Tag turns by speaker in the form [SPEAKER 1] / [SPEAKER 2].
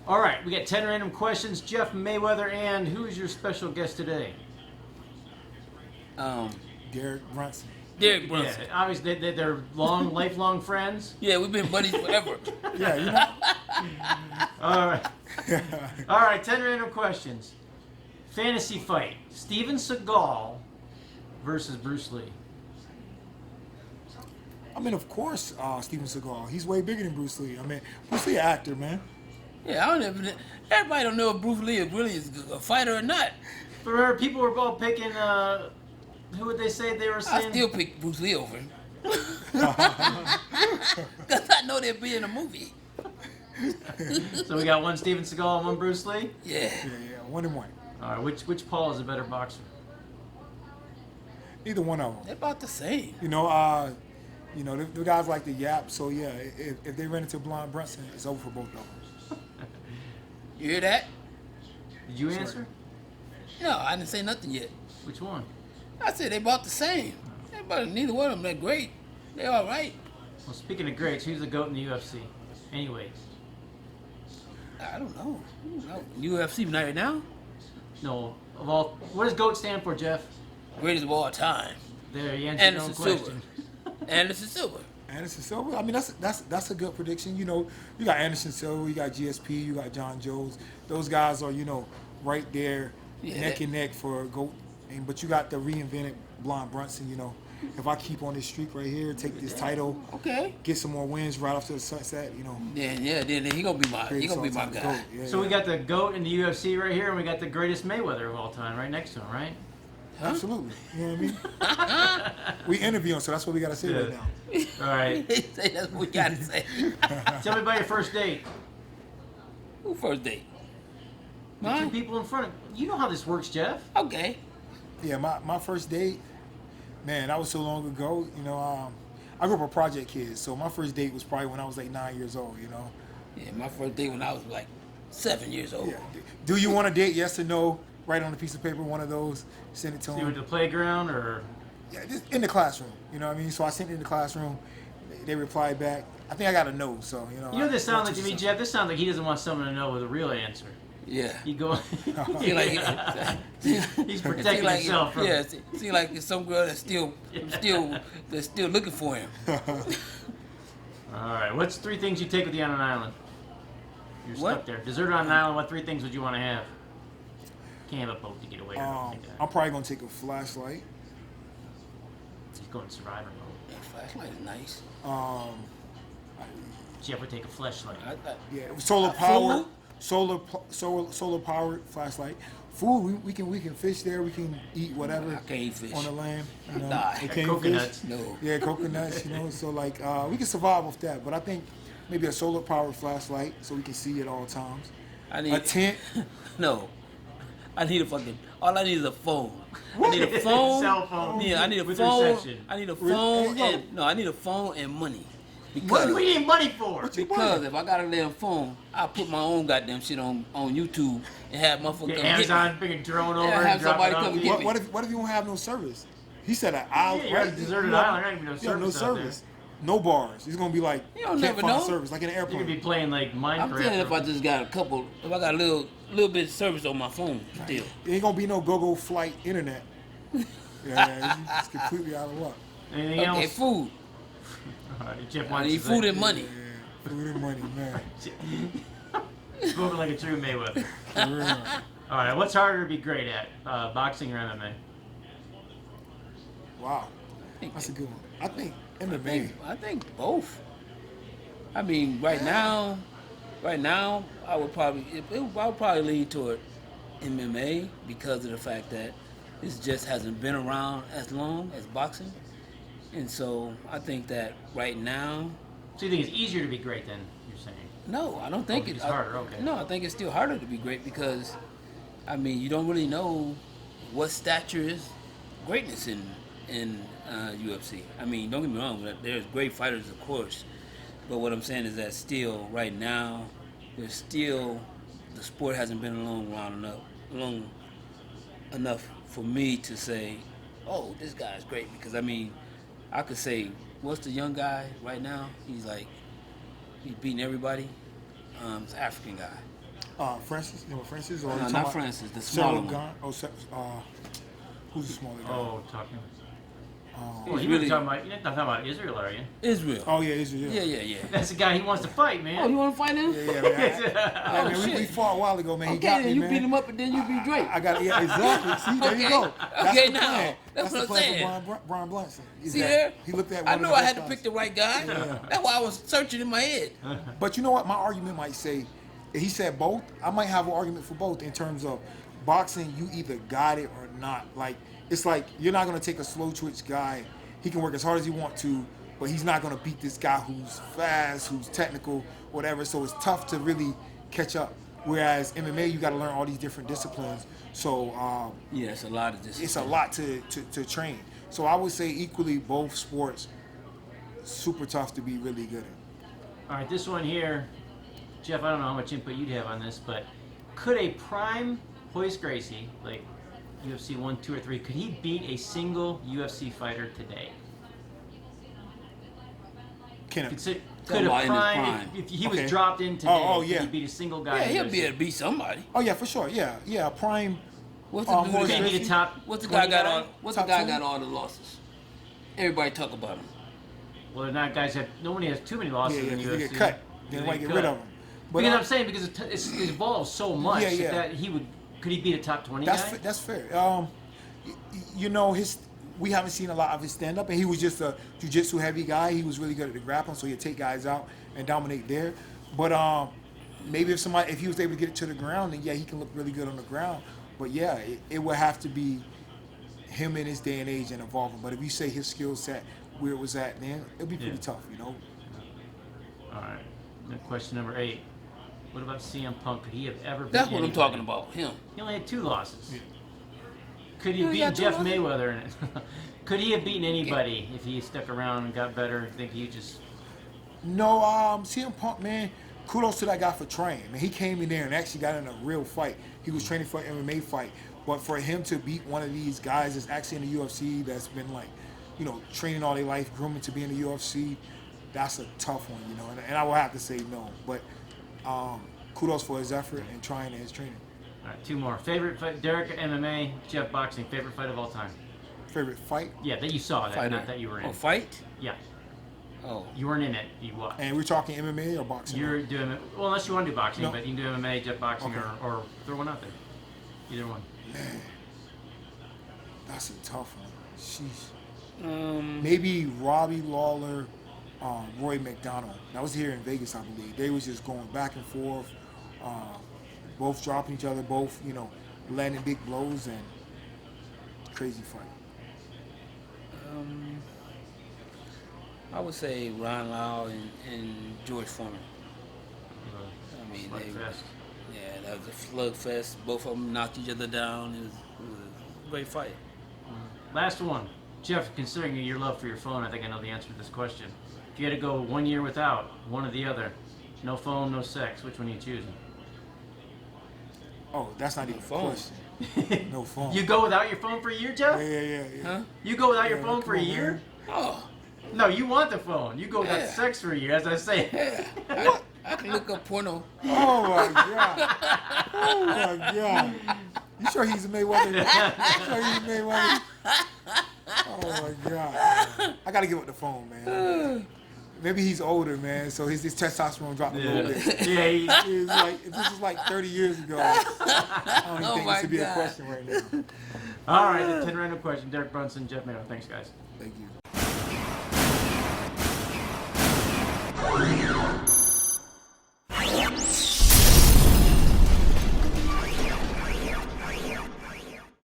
[SPEAKER 1] All right, we got 10 random questions. Jeff Mayweather, and who is your special guest today?
[SPEAKER 2] Derek Brunson.
[SPEAKER 3] Derek Brunson.
[SPEAKER 1] Yeah, obviously they're lifelong friends.
[SPEAKER 3] Yeah, we've been buddies forever.
[SPEAKER 2] Yeah, you know.
[SPEAKER 1] All right. All right, 10 random questions. Fantasy fight. Steven Seagal versus Bruce Lee.
[SPEAKER 2] I mean, of course, Steven Seagal. He's way bigger than Bruce Lee. I mean, Bruce Lee an actor, man.
[SPEAKER 3] Yeah, I don't even. Everybody don't know if Bruce Lee really is a fighter or not.
[SPEAKER 1] Remember, people were both picking. Who would they say they were saying?
[SPEAKER 3] I still pick Bruce Lee over him. Because I know they'll be in a movie.
[SPEAKER 1] So we got one Steven Seagal and one Bruce Lee?
[SPEAKER 3] Yeah.
[SPEAKER 2] Yeah, 1-1.
[SPEAKER 1] All right, which Paul is a better boxer?
[SPEAKER 2] Either one of them.
[SPEAKER 3] They're about the same.
[SPEAKER 2] The guys like to yap. So yeah, if they run into Blonde Brunson, it's over for both of them.
[SPEAKER 3] You hear that?
[SPEAKER 1] Did you answer?
[SPEAKER 3] No, I didn't say nothing yet.
[SPEAKER 1] Which one?
[SPEAKER 3] I said they about the same. Neither one of them, they're great. They're all right.
[SPEAKER 1] Well, speaking of greats, who's the GOAT in the UFC? Anyways.
[SPEAKER 3] I don't know. UFC right now?
[SPEAKER 1] No, of all. What does GOAT stand for, Jeff?
[SPEAKER 3] Greatest of all time.
[SPEAKER 1] There, you answered your own
[SPEAKER 3] Anderson Silva.
[SPEAKER 1] question.
[SPEAKER 3] Anderson Silva.
[SPEAKER 2] Anderson Silva. I mean, that's a good prediction. You know, you got Anderson Silva, you got GSP, you got John Jones. Those guys are right there, neck and neck for GOAT. But you got the reinvented Blonde Brunson. If I keep on this streak right here, take this title,
[SPEAKER 3] Okay.
[SPEAKER 2] get some more wins right off to the sunset.
[SPEAKER 3] Then he gonna be my guy.
[SPEAKER 2] GOAT. Yeah,
[SPEAKER 1] So we got the GOAT in the UFC right here, and we got the greatest Mayweather of all time right next to him, right?
[SPEAKER 2] Absolutely. You know what I mean? We interview him, so that's what we got to say right now.
[SPEAKER 1] All right.
[SPEAKER 3] That's what we gotta say.
[SPEAKER 1] Tell me about your first date.
[SPEAKER 3] Who first date?
[SPEAKER 1] The two
[SPEAKER 3] Mine?
[SPEAKER 1] people in front of you. Know how this works, Jeff.
[SPEAKER 3] Okay.
[SPEAKER 2] Yeah, my first date, man, that was so long ago. I grew up a project kid, so my first date was probably when I was like 9 years old.
[SPEAKER 3] Yeah, my first date when I was like 7 years old.
[SPEAKER 2] Yeah. Do you want to date? Yes or no? Write on a piece of paper, one of those, send it to
[SPEAKER 1] So you went
[SPEAKER 2] them.
[SPEAKER 1] to the playground, or
[SPEAKER 2] Yeah, just in the classroom. You know what I mean? So I sent it in the classroom. They replied back. I think I got a no, so
[SPEAKER 1] you know this
[SPEAKER 2] I
[SPEAKER 1] sounds like
[SPEAKER 2] took
[SPEAKER 1] to me,
[SPEAKER 2] some-
[SPEAKER 1] Jeff. This sounds like he doesn't want someone to know with a real answer.
[SPEAKER 3] Yeah.
[SPEAKER 1] He go.
[SPEAKER 3] Seem like
[SPEAKER 1] He's protecting himself from.
[SPEAKER 3] Yeah, seem like it's some girl that's still looking for him.
[SPEAKER 1] All right. What's 3 things you take with you on an island? You're stuck
[SPEAKER 3] What?
[SPEAKER 1] there. Desert on an island. What 3 things would you want to have? Can't have a boat to get away or anything like that.
[SPEAKER 2] I'm probably gonna take a flashlight.
[SPEAKER 1] He's going survivor mode.
[SPEAKER 3] Yeah, flashlight is nice.
[SPEAKER 1] Jeff would take a flashlight.
[SPEAKER 2] Yeah, solar powered,
[SPEAKER 3] food?
[SPEAKER 2] solar powered flashlight. Food, we can fish there. We can eat whatever
[SPEAKER 3] I can't eat fish.
[SPEAKER 2] on the land.
[SPEAKER 3] Nah.
[SPEAKER 2] We
[SPEAKER 1] Got
[SPEAKER 2] can't
[SPEAKER 1] coconuts.
[SPEAKER 2] fish.
[SPEAKER 3] No.
[SPEAKER 2] Yeah, coconuts. So we can survive off that. But I think maybe a solar powered flashlight so we can see at all times.
[SPEAKER 3] I need
[SPEAKER 2] A tent.
[SPEAKER 3] No. I need a fucking. All I need is a phone. I need a phone.
[SPEAKER 1] Cell phone.
[SPEAKER 3] Yeah, I need a
[SPEAKER 1] With
[SPEAKER 3] phone.
[SPEAKER 1] reception.
[SPEAKER 3] I need a
[SPEAKER 2] There
[SPEAKER 3] phone
[SPEAKER 2] you go.
[SPEAKER 3] and no, I need a phone and money.
[SPEAKER 1] What
[SPEAKER 3] Because
[SPEAKER 1] do we need money for?
[SPEAKER 3] because if I got a damn phone, I'll put my own goddamn shit on YouTube and have motherfuckers
[SPEAKER 1] Get
[SPEAKER 3] come get me.
[SPEAKER 1] Amazon, bring a drone over
[SPEAKER 3] have
[SPEAKER 1] and drop
[SPEAKER 3] somebody
[SPEAKER 1] it off.
[SPEAKER 3] come
[SPEAKER 1] to
[SPEAKER 3] get
[SPEAKER 1] you.
[SPEAKER 3] me.
[SPEAKER 2] What if you don't have no service? He said an island.
[SPEAKER 1] Yeah, you're on a deserted island. There ain't gonna be no
[SPEAKER 2] No
[SPEAKER 1] service out
[SPEAKER 2] service. No bars. He's gonna be like
[SPEAKER 3] You don't
[SPEAKER 2] can't
[SPEAKER 3] never
[SPEAKER 2] find
[SPEAKER 3] know.
[SPEAKER 2] service like in an
[SPEAKER 1] You're gonna
[SPEAKER 2] airplane.
[SPEAKER 1] be playing like Minecraft.
[SPEAKER 3] I'm telling you, if I just got if I got a little bit of service on my phone still.
[SPEAKER 2] There ain't gonna be no go-go flight internet. Yeah, it's completely out of luck.
[SPEAKER 1] Anything
[SPEAKER 3] Okay,
[SPEAKER 1] else?
[SPEAKER 3] food.
[SPEAKER 1] All right, Jeff
[SPEAKER 3] I
[SPEAKER 1] wants
[SPEAKER 3] need
[SPEAKER 1] to
[SPEAKER 3] food
[SPEAKER 1] say-
[SPEAKER 3] and money.
[SPEAKER 2] Yeah, food and money, man.
[SPEAKER 1] Spoken like a true Mayweather.
[SPEAKER 2] For real.
[SPEAKER 1] All right, what's harder to be great at, boxing or MMA?
[SPEAKER 2] Wow, that's a good one. I think MMA.
[SPEAKER 3] I think both. I mean, right now, I would probably lean toward MMA because of the fact that this just hasn't been around as long as boxing, and so I think that right now,
[SPEAKER 1] So you think it's easier to be great than you're saying?
[SPEAKER 3] no, I don't think
[SPEAKER 1] it's harder, okay.
[SPEAKER 3] No, I think it's still harder to be great because, I mean, you don't really know what stature is greatness in UFC. I mean, don't get me wrong, there's great fighters, of course, but what I'm saying is that still, right now, the sport hasn't been long enough for me to say, oh, this guy's great. Because, I mean, I could say, what's the young guy right now? He's beating everybody. It's an African guy.
[SPEAKER 2] Francis, you know Francis, or
[SPEAKER 3] No,
[SPEAKER 2] you talking
[SPEAKER 3] not
[SPEAKER 2] about
[SPEAKER 3] Francis, the
[SPEAKER 2] Cyril
[SPEAKER 3] smaller one.
[SPEAKER 2] Gane? Who's the smaller guy?
[SPEAKER 1] Oh, talking.
[SPEAKER 3] He's
[SPEAKER 1] Well, you're not talking about Israel, are you?
[SPEAKER 3] Israel.
[SPEAKER 2] Oh yeah, Israel.
[SPEAKER 3] Yeah.
[SPEAKER 1] That's the guy he wants to fight, man.
[SPEAKER 3] Oh, you want to fight him?
[SPEAKER 2] Yeah, man.
[SPEAKER 3] Oh,
[SPEAKER 2] We
[SPEAKER 3] shit.
[SPEAKER 2] fought a while ago, man. He
[SPEAKER 3] Okay,
[SPEAKER 2] got
[SPEAKER 3] then
[SPEAKER 2] me,
[SPEAKER 3] you
[SPEAKER 2] man.
[SPEAKER 3] beat him up and then you beat Drake.
[SPEAKER 2] I got exactly. See, there you
[SPEAKER 3] Okay.
[SPEAKER 2] go. That's
[SPEAKER 3] Okay,
[SPEAKER 2] the
[SPEAKER 3] now.
[SPEAKER 2] plan.
[SPEAKER 3] That's what
[SPEAKER 2] the
[SPEAKER 3] I'm
[SPEAKER 2] plan
[SPEAKER 3] saying.
[SPEAKER 2] for Brian Brunson. Is
[SPEAKER 3] See
[SPEAKER 2] that
[SPEAKER 3] there?
[SPEAKER 2] He looked at.
[SPEAKER 3] I
[SPEAKER 2] one
[SPEAKER 3] knew
[SPEAKER 2] of the
[SPEAKER 3] I had
[SPEAKER 2] best
[SPEAKER 3] to pick
[SPEAKER 2] guys.
[SPEAKER 3] the right guy. That's why I was searching in my head.
[SPEAKER 2] But you know what? My argument might say, if he said both, I might have an argument for both in terms of boxing. You either got it or not. Like it's like you're not gonna take a slow twitch guy. He can work as hard as he want to, but he's not gonna beat this guy who's fast, who's technical, whatever. So it's tough to really catch up. Whereas MMA, you got to learn all these different disciplines. So
[SPEAKER 3] Yeah, it's a lot of this.
[SPEAKER 2] it's a lot to train. So I would say equally both sports super tough to be really good at.
[SPEAKER 1] All right, this one here, Jeff. I don't know how much input you'd have on this, but could a prime Royce Gracie, like UFC 1, 2, or 3, could he beat a single UFC fighter today?
[SPEAKER 2] Can it?
[SPEAKER 1] Could
[SPEAKER 3] Talking
[SPEAKER 1] a
[SPEAKER 3] about in his
[SPEAKER 1] prime,
[SPEAKER 3] prime.
[SPEAKER 1] if he
[SPEAKER 2] Okay.
[SPEAKER 1] was dropped in today,
[SPEAKER 2] Oh,
[SPEAKER 1] could
[SPEAKER 2] yeah.
[SPEAKER 1] he beat a single guy?
[SPEAKER 3] Yeah,
[SPEAKER 1] in
[SPEAKER 3] he'll
[SPEAKER 1] UFC?
[SPEAKER 3] be able to beat somebody.
[SPEAKER 2] Oh yeah, for sure. Yeah. Prime.
[SPEAKER 3] What's the dude
[SPEAKER 2] Royce
[SPEAKER 3] that-
[SPEAKER 1] Can he be the top?
[SPEAKER 3] What's the
[SPEAKER 1] 20
[SPEAKER 3] guy got all? What's the
[SPEAKER 2] Top
[SPEAKER 3] guy
[SPEAKER 2] 20?
[SPEAKER 3] got all the losses? Everybody talk about him.
[SPEAKER 1] Well, they're not guys that nobody has too many losses
[SPEAKER 2] Yeah,
[SPEAKER 1] in
[SPEAKER 2] they
[SPEAKER 1] UFC.
[SPEAKER 2] get cut. They
[SPEAKER 1] Yeah,
[SPEAKER 2] might get
[SPEAKER 1] cut.
[SPEAKER 2] rid of him. But
[SPEAKER 1] Because I'm saying because it evolves so much
[SPEAKER 2] Yeah.
[SPEAKER 1] that he would. Could he beat a top 20
[SPEAKER 2] that's
[SPEAKER 1] guy?
[SPEAKER 2] that's fair. You know we haven't seen a lot of his stand up, and he was just a jiu-jitsu heavy guy. He was really good at the grappling, so he'd take guys out and dominate there. But maybe if he was able to get it to the ground, then yeah, he can look really good on the ground. But yeah, it would have to be him in his day and age and evolving. But if you say his skill set where it was at, then it'll be pretty tough, you know.
[SPEAKER 1] All right. Now question number 8. What about CM Punk? Could he have ever beat
[SPEAKER 3] That's what I'm
[SPEAKER 1] anybody?
[SPEAKER 3] talking about. Him.
[SPEAKER 1] He only had 2 losses. Could he
[SPEAKER 3] Yeah,
[SPEAKER 1] have
[SPEAKER 3] he
[SPEAKER 1] beaten
[SPEAKER 3] got 2
[SPEAKER 1] Jeff
[SPEAKER 3] losses?
[SPEAKER 1] Mayweather in it? Could he have beaten anybody if he stuck around and got better? I think he just...
[SPEAKER 2] No, CM Punk, man, kudos to that guy for training. Man, he came in there and actually got in a real fight. He was training for an MMA fight. But for him to beat one of these guys that's actually in the UFC, that's been like, you know, training all their life, grooming to be in the UFC, that's a tough one, you know. And I will have to say no. But kudos for his effort and trying and his training.
[SPEAKER 1] All right, 2 more. Favorite fight? Derek MMA, Jeff boxing. Favorite fight of all time?
[SPEAKER 2] Favorite fight?
[SPEAKER 1] Yeah, that you saw, that,
[SPEAKER 3] Fighter.
[SPEAKER 1] not that you were in.
[SPEAKER 3] Oh, fight?
[SPEAKER 1] Yeah.
[SPEAKER 3] Oh.
[SPEAKER 1] You weren't in it. You watched.
[SPEAKER 2] And we're talking MMA or boxing?
[SPEAKER 1] You're doing it. Well, unless you want to do boxing,
[SPEAKER 2] No.
[SPEAKER 1] but you can do MMA, Jeff boxing,
[SPEAKER 2] Okay.
[SPEAKER 1] or throw one out there. Either one.
[SPEAKER 2] Man, that's a tough one. Sheesh.
[SPEAKER 3] Um.
[SPEAKER 2] Maybe Robbie Lawler, Roy McDonald. That was here in Vegas, I believe. They was just going back and forth, both dropping each other, both, you know, landing big blows, and crazy fight.
[SPEAKER 3] I would say Ron Lau and George Foreman. I mean,
[SPEAKER 1] Slugfest.
[SPEAKER 3] yeah, that was a slugfest. Both of them knocked each other down. It was a great fight.
[SPEAKER 1] Last one. Jeff, considering your love for your phone, I think I know the answer to this question. If you had to go 1 year without, one or the other, no phone, no sex, which one are you choosing?
[SPEAKER 2] Oh, that's not even a
[SPEAKER 3] phone.
[SPEAKER 2] question. No phone.
[SPEAKER 1] You go without your phone for a year, Jeff?
[SPEAKER 2] Yeah.
[SPEAKER 3] Huh?
[SPEAKER 1] You go without your
[SPEAKER 2] Yeah,
[SPEAKER 1] phone
[SPEAKER 2] come
[SPEAKER 1] for a
[SPEAKER 2] on,
[SPEAKER 1] year?
[SPEAKER 2] man.
[SPEAKER 3] Oh,
[SPEAKER 1] No, you want the phone. You go without
[SPEAKER 3] Yeah.
[SPEAKER 1] sex for a year, as I say.
[SPEAKER 3] yeah. I can look up porno.
[SPEAKER 2] Oh my god. Oh my god. You sure he's a Mayweather? You sure he's a Mayweather? Oh my god. I gotta give up the phone, man. Maybe he's older, man, so his testosterone dropped a little bit.
[SPEAKER 1] Yeah,
[SPEAKER 2] It was like, if this was like 30 years ago, I don't even
[SPEAKER 3] Oh
[SPEAKER 2] think
[SPEAKER 3] my
[SPEAKER 2] this should be a
[SPEAKER 3] God.
[SPEAKER 2] question right now.
[SPEAKER 1] All right, the 10 random question. Derek Brunson, Jeff Mayweather. Thanks, guys.
[SPEAKER 2] Thank you.